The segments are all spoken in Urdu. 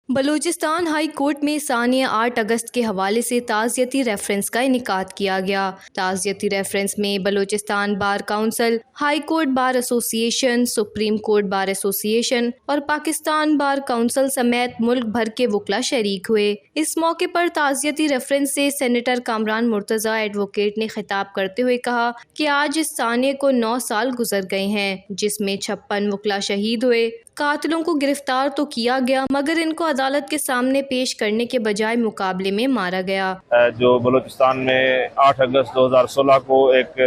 بلوچستان ہائی کورٹ میں ثانیہ 8 اگست کے حوالے سے تعزیتی ریفرنس کا انعقاد کیا گیا۔ تعزیتی ریفرنس میں Balochistan bar council, high court bar ایسوسی ایشن، سپریم کورٹ بار ایسوسی ایشن اور پاکستان بار کونسل سمیت ملک بھر کے وکلاء شریک ہوئے۔ اس موقع پر تعزیتی ریفرنس سے سینیٹر کامران مرتضی ایڈوکیٹ نے خطاب کرتے ہوئے کہا کہ آج اس ثانیے کو 9 سال گزر گئے ہیں، جس میں 56 وکلاء شہید ہوئے۔ قاتلوں کو گرفتار تو کیا گیا مگر ان کو عدالت کے سامنے پیش کرنے کے بجائے مقابلے میں مارا گیا۔ جو بلوچستان میں 8 اگست 2016 کو ایک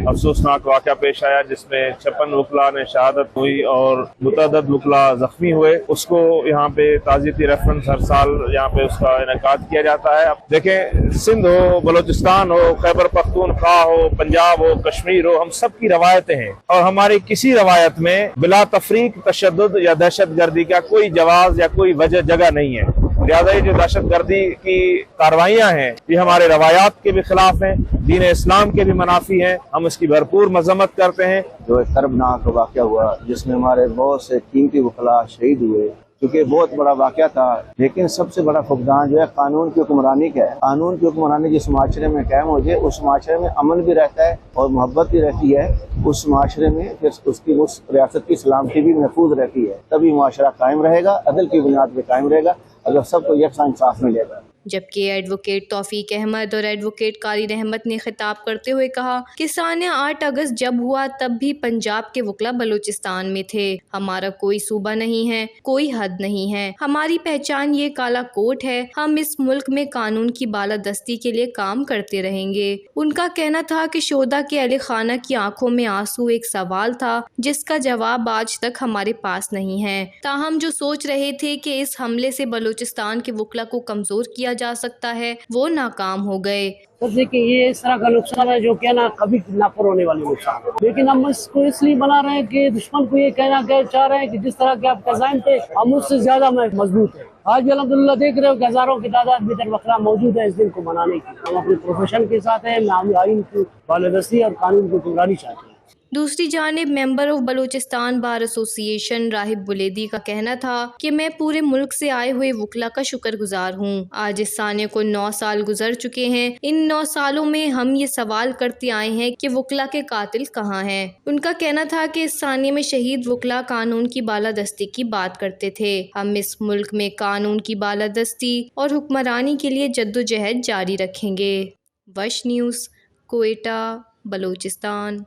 افسوسناک واقعہ پیش آیا جس میں 56 وکلاء نے شہادت ہوئی اور متعدد وکلاء زخمی ہوئے، اس کو یہاں پہ تعزیتی ریفرنس ہر سال یہاں پہ اس کا انعقاد کیا جاتا ہے۔ اب دیکھیں، سندھ ہو، بلوچستان ہو، خیبر پختونخوا ہو، پنجاب ہو، کشمیر ہو، ہم سب کی روایتیں ہیں اور ہماری کسی روایت میں بلا تفریق تشدد یا دہشت گردی کا کوئی جواز یا کوئی جگہ نہیں ہے۔ لہٰذا یہ جو دہشت گردی کی کاروائیاں ہیں یہ ہمارے روایات کے بھی خلاف ہیں، دین اسلام کے بھی منافی ہیں، ہم اس کی بھرپور مذمت کرتے ہیں۔ جو ایک شرمناک واقعہ ہوا جس میں ہمارے بہت سے قیمتی وکلاء شہید ہوئے، کیونکہ بہت بڑا واقعہ تھا، لیکن سب سے بڑا فقدان جو ہے قانون کی حکمرانی کا ہے۔ قانون کی حکمرانی جس معاشرے میں قائم ہو جائے، اس معاشرے میں امن بھی رہتا ہے اور محبت بھی رہتی ہے، اس معاشرے میں پھر اس ریاست کی سلامتی بھی محفوظ رہتی ہے، تبھی معاشرہ قائم رہے گا، عدل کی بنیاد پہ قائم رہے گا، اگر سب کو یکساں انصاف ملے گا۔ جبکہ ایڈوکیٹ توفیق احمد اور ایڈوکیٹ قاری رحمت نے خطاب کرتے ہوئے کہا کہ ثانیہ 8 اگست جب ہوا تب بھی پنجاب کے وکلاء بلوچستان میں تھے۔ ہمارا کوئی صوبہ نہیں ہے، کوئی حد نہیں ہے، ہماری پہچان یہ کالا کوٹ ہے، ہم اس ملک میں قانون کی بالادستی کے لیے کام کرتے رہیں گے۔ ان کا کہنا تھا کہ شہداء کے اہل خانہ کی آنکھوں میں آنسو ایک سوال تھا جس کا جواب آج تک ہمارے پاس نہیں ہے، تاہم جو سوچ رہے تھے کہ اس حملے سے بلوچستان کے وکلاء کو کمزور کیا جا سکتا ہے وہ ناکام ہو گئے۔ دیکھیں، یہ اس طرح کا نقصان ہے جو کہنا کبھی نہ پر ہونے والی نقصان ہے، لیکن ہم اس کو اس لیے بنا رہے ہیں کہ دشمن کو یہ کہنا چاہ رہے ہیں کہ جس طرح کے آپ کا ذہن تھے ہم اس سے زیادہ مضبوط ہیں۔ آج بھی الحمدللہ دیکھ رہے ہو کہ ہزاروں کی تعداد میں در وکلاء موجود ہے اس دن کو منانے کی۔ ہم اپنے پروفیشن کے ساتھ ہیں، ہم آئین کی بالادستی اور قانون کی حکمرانی چاہتے ہیں۔ دوسری جانب ممبر آف بلوچستان بار ایسوسی ایشن راہب بلیدی کا کہنا تھا کہ میں پورے ملک سے آئے ہوئے وکلاء کا شکر گزار ہوں۔ آج اس ثانیے کو 9 سال گزر چکے ہیں، ان 9 سالوں میں ہم یہ سوال کرتے آئے ہیں کہ وکلاء کے قاتل کہاں ہیں۔ ان کا کہنا تھا کہ اس ثانیے میں شہید وکلاء قانون کی بالادستی کی بات کرتے تھے۔ ہم اس ملک میں قانون کی بالادستی اور حکمرانی کے لیے جدوجہد جاری رکھیں گے۔ وش نیوز، کوئٹہ، بلوچستان۔